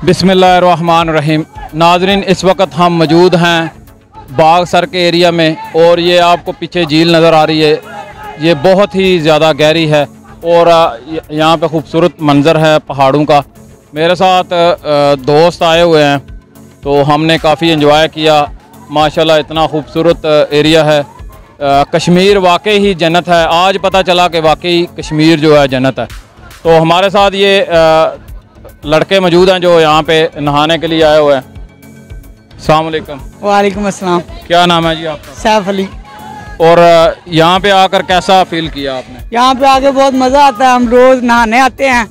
बिस्मिल्लाहिर्रहमानिर्रहीम। नाज़रीन, इस वक्त हम मौजूद हैं बाग सर के एरिया में और ये आपको पीछे झील नज़र आ रही है। ये बहुत ही ज़्यादा गहरी है और यहाँ पे खूबसूरत मंज़र है पहाड़ों का। मेरे साथ दोस्त आए हुए हैं तो हमने काफ़ी एंजॉय किया। माशाल्लाह इतना खूबसूरत एरिया है। कश्मीर वाकई ही जन्नत है। आज पता चला कि वाकई कश्मीर जो है जन्नत है। तो हमारे साथ ये लड़के मौजूद हैं जो यहाँ पे नहाने के लिए आए हुए हैं। अस्सलाम वालेकुम। वालेकुम अस्सलाम। क्या नाम है जी आपका? सैफ अली। और यहाँ पे आकर कैसा फील किया आपने? यहाँ पे आके बहुत मज़ा आता है। हम रोज़ नहाने आते हैं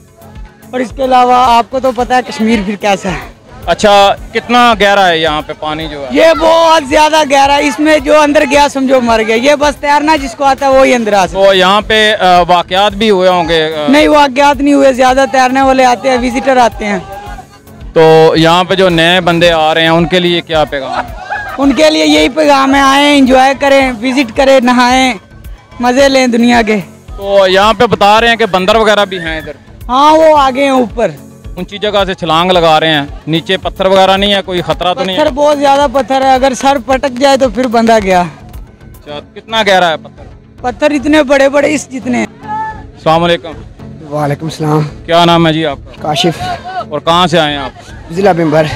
और इसके अलावा आपको तो पता है कश्मीर फिर कैसा है। अच्छा, कितना गहरा है यहाँ पे पानी जो है? ये बहुत ज्यादा गहरा है। इसमें जो अंदर गया समझो मर गया। ये बस तैरना जिसको आता है वही अंदर आ सकता है। तो यहाँ पे वाकयात भी हुए होंगे? नहीं, वाकयात नहीं हुए। ज्यादा तैरने वाले आते हैं, विजिटर आते हैं। तो यहाँ पे जो नए बंदे आ रहे हैं उनके लिए क्या पैगाम? उनके लिए यही पैगाम है, आए एंजॉय करें, विजिट करें, नहाएं, मजे लें दुनिया के। तो यहाँ पे बता रहे हैं कि बंदर वगैरह भी हैं इधर? हाँ, वो आगे हैं ऊपर। ऊंची जगह से छलांग लगा रहे हैं। नीचे पत्थर वगैरह नहीं है? कोई खतरा तो नहीं है? पत्थर बहुत ज्यादा पत्थर है। अगर सर पटक जाए तो फिर बंदा गया। अच्छा, कितना गहरा है पत्थर? पत्थर इतने बड़े बड़े इस जितने। अस्सलाम वालेकुम। वालेकुम सलाम। क्या नाम है जी आपका? काशिफ। और कहाँ से आए हैं आप? जिला बिम्बर।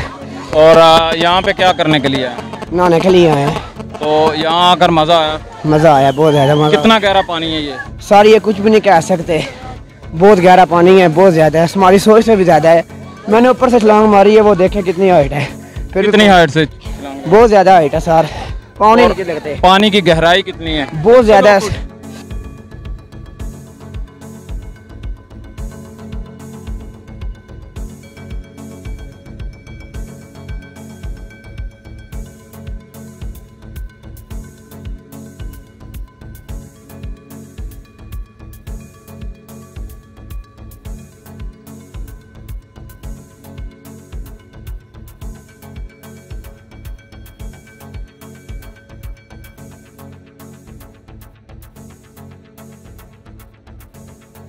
और यहाँ पे क्या करने के लिए आए? नहाने के लिए आए। तो यहाँ आकर मज़ा आया? मज़ा आया, बहुत ज़्यादा मज़ा। कितना गहरा पानी है ये? सर ये कुछ भी नहीं कह सकते। बहुत गहरा पानी है, बहुत ज़्यादा है। हमारी सोच से भी ज़्यादा है। मैंने ऊपर से छलांग मारी है, वो देखे कितनी हाइट है। फिर कितनी हाइट से? बहुत ज़्यादा हाइट है सर। पानी लगते। पानी की गहराई कितनी है? बहुत ज़्यादा है।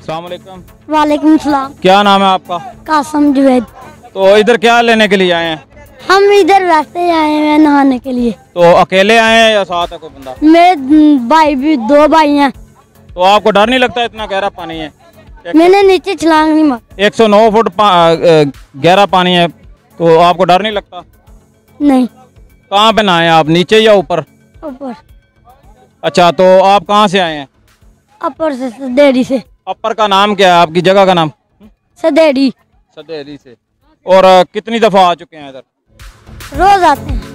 अस्सलाम वालेकुम। वालेकुम सलाम। क्या नाम है आपका? कासम जुवैद। तो इधर क्या लेने के लिए आए हैं? हम इधर वैसे ही आए हैं नहाने के लिए। तो अकेले आए हैं या साथ है कोई बंदा? मेरे भाई भी, 2 भाई हैं। तो आपको डर नहीं लगता इतना गहरा पानी है? मैंने नीचे छलांग नहीं मारी। 109 फुट गहरा पानी है तो आपको डर नहीं लगता? नहीं। कहाँ पे नहाए आप, नीचे या ऊपर? ऊपर। अच्छा, तो आप कहाँ से आए हैं? अपर से, सदेड़ी से। अपर का नाम क्या है आपकी जगह का नाम? सदेड़ी। सदेरी से। और कितनी दफ़ा आ चुके हैं इधर? रोज आते हैं।